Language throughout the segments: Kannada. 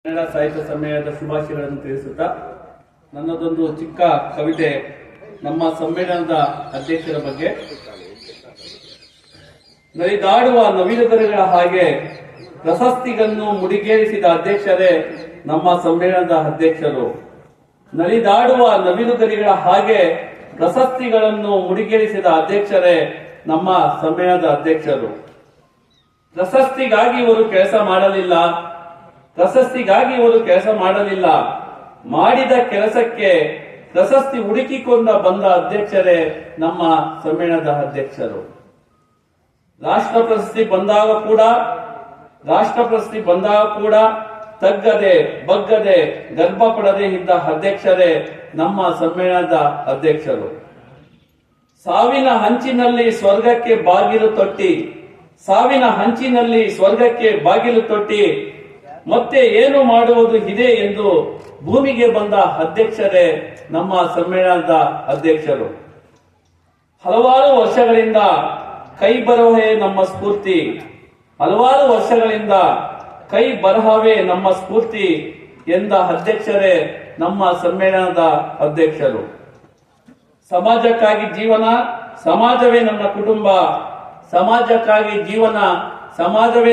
ಕನ್ನಡ ಸಾಹಿತ್ಯ ಸಮ್ಮೇಳನದ ಶುಭಾಶಯಗಳನ್ನು ತಿಳಿಸುತ್ತಾ ನನ್ನದೊಂದು ಚಿಕ್ಕ ಕವಿತೆ ನಮ್ಮ ಸಮ್ಮೇಳನದ ಅಧ್ಯಕ್ಷರ ಬಗ್ಗೆ. ನಲಿದಾಡುವ ನವಿಲುಗರಿಗಳ ಹಾಗೆ ಪ್ರಶಸ್ತಿಗಳನ್ನು ಮುಡಿಗೇರಿಸಿದ ಅಧ್ಯಕ್ಷರೇ ನಮ್ಮ ಸಮ್ಮೇಳನದ ಅಧ್ಯಕ್ಷರು. ನಲಿದಾಡುವ ನವಿಲುಗರಿಗಳ ಹಾಗೆ ಪ್ರಶಸ್ತಿಗಳನ್ನು ಮುಡಿಗೇರಿಸಿದ ಅಧ್ಯಕ್ಷರೇ ನಮ್ಮ ಸಮ್ಮೇಳನದ ಅಧ್ಯಕ್ಷರು. ಪ್ರಶಸ್ತಿಗಾಗಿ ಇವರು ಕೆಲಸ ಮಾಡಲಿಲ್ಲ, ಮಾಡಿದ ಕೆಲಸಕ್ಕೆ ಪ್ರಶಸ್ತಿ ಹುಡುಕಿಕೊಂಡ ಬಂದ ಅಧ್ಯಕ್ಷರೇ ನಮ್ಮ ಸಮ್ಮೇಳನದ ಅಧ್ಯಕ್ಷರು. ರಾಷ್ಟ್ರ ಪ್ರಶಸ್ತಿ ಬಂದಾಗ ಕೂಡ ತಗ್ಗದೆ ಬಗ್ಗದೆ ಗರ್ಭ ಪಡದೆ ಇದ್ದ ಅಧ್ಯಕ್ಷರೇ ನಮ್ಮ ಸಮ್ಮೇಳನದ ಅಧ್ಯಕ್ಷರು. ಸಾವಿನ ಹಂಚಿನಲ್ಲಿ ಸ್ವರ್ಗಕ್ಕೆ ಬಾಗಿಲು ತೊಟ್ಟಿ ಮತ್ತೆ ಏನು ಮಾಡುವುದು ಇದೆ ಎಂದು ಭೂಮಿಗೆ ಬಂದ ಅಧ್ಯಕ್ಷರೇ ನಮ್ಮ ಸಮ್ಮೇಳನದ ಅಧ್ಯಕ್ಷರು. ಹಲವಾರು ವರ್ಷಗಳಿಂದ ಕೈ ಬರಹವೇ ನಮ್ಮ ಸ್ಫೂರ್ತಿ ಎಂದ ಅಧ್ಯಕ್ಷರೇ ನಮ್ಮ ಸಮ್ಮೇಳನದ ಅಧ್ಯಕ್ಷರು. ಸಮಾಜಕ್ಕಾಗಿ ಜೀವನ, ಸಮಾಜವೇ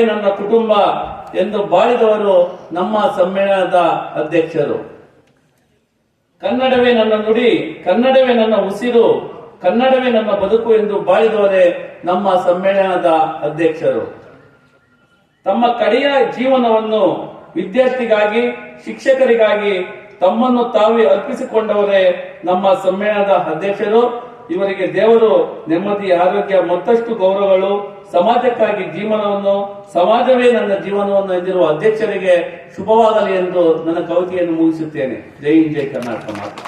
ನನ್ನ ಕುಟುಂಬ ಎಂದು ಬಾಳಿದವರು ನಮ್ಮ ಸಮ್ಮೇಳನದ ಅಧ್ಯಕ್ಷರು. ಕನ್ನಡವೇ ನನ್ನ ನುಡಿ, ಕನ್ನಡವೇ ನನ್ನ ಉಸಿರು, ಕನ್ನಡವೇ ನನ್ನ ಬದುಕು ಎಂದು ಬಾಳಿದವರೇ ನಮ್ಮ ಸಮ್ಮೇಳನದ ಅಧ್ಯಕ್ಷರು. ತಮ್ಮ ಕಡೆಯ ಜೀವನವನ್ನು ವಿದ್ಯಾರ್ಥಿಗಾಗಿ, ಶಿಕ್ಷಕರಿಗಾಗಿ ತಮ್ಮನ್ನು ತಾವೇ ಅರ್ಪಿಸಿಕೊಂಡವರೇ ನಮ್ಮ ಸಮ್ಮೇಳನದ ಅಧ್ಯಕ್ಷರು. ಇವರಿಗೆ ದೇವರು ನೆಮ್ಮದಿ, ಆರೋಗ್ಯ, ಮತ್ತಷ್ಟು ಗೌರವಗಳು, ಸಮಾಜಕ್ಕಾಗಿ ಜೀವನವನ್ನು, ಸಮಾಜವೇ ನನ್ನ ಜೀವನವನ್ನು ಎಂದಿರುವ ಅಧ್ಯಕ್ಷರಿಗೆ ಶುಭವಾಗಲಿ ಎಂದು ನನ್ನ ಕವಿತೆಯನ್ನು ಮುಗಿಸುತ್ತೇನೆ. ಜೈ ಹಿಂದ್, ಜೈ ಕರ್ನಾಟಕ ಮಾತು.